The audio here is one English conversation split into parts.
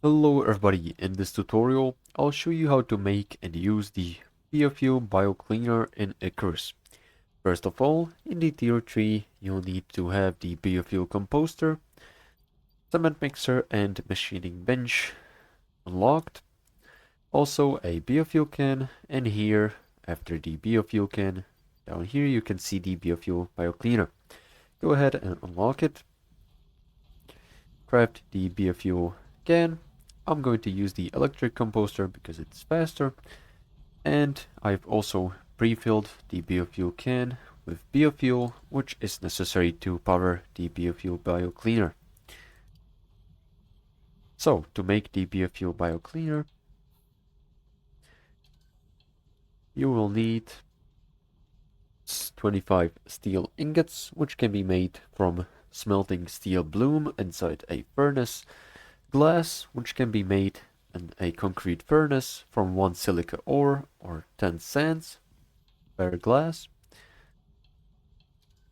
Hello everybody, in this tutorial I'll show you how to make and use the Biofuel Biocleaner in Icarus. First of all, in the tier 3 you'll need to have the biofuel composter, cement mixer and machining bench unlocked. Also a biofuel can, and here after the biofuel can, down here you can see the Biofuel Biocleaner. Go ahead and unlock it. Craft the biofuel can. I'm going to use the electric composter because it's faster, and I've also pre-filled the biofuel can with biofuel, which is necessary to power the Biofuel Biocleaner. So, to make the Biofuel Biocleaner, you will need 25 steel ingots, which can be made from smelting steel bloom inside a furnace, glass, which can be made in a concrete furnace from 1 silica ore or 10 sands per glass.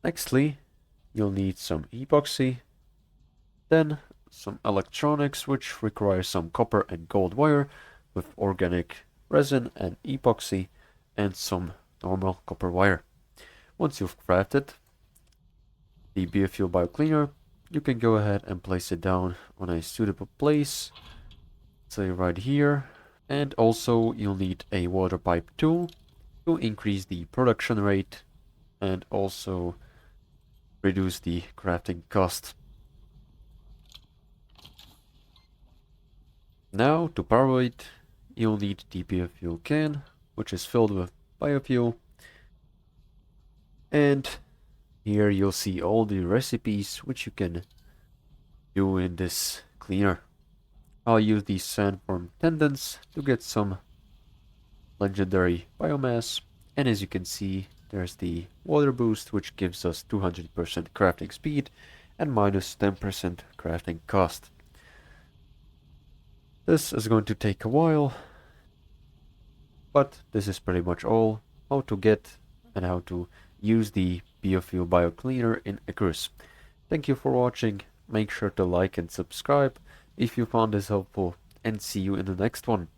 Nextly, you'll need some epoxy, then some electronics, which require some copper and gold wire with organic resin and epoxy, and some normal copper wire. Once you've crafted the Biofuel Biocleaner, you can go ahead and place it down on a suitable place, say right here. And also you'll need a water pipe tool to increase the production rate and also reduce the crafting cost. Now to power it, you'll need the biofuel can, which is filled with biofuel. And here you'll see all the recipes which you can do in this cleaner. I'll use the sandworm tendons to get some legendary biomass, and as you can see there's the water boost, which gives us 200% crafting speed and minus 10% crafting cost. This is going to take a while, but this is pretty much all how to get and how to use the Biofuel Biocleaner in Icarus. Thank you for watching. Make sure to like and subscribe if you found this helpful, and see you in the next one.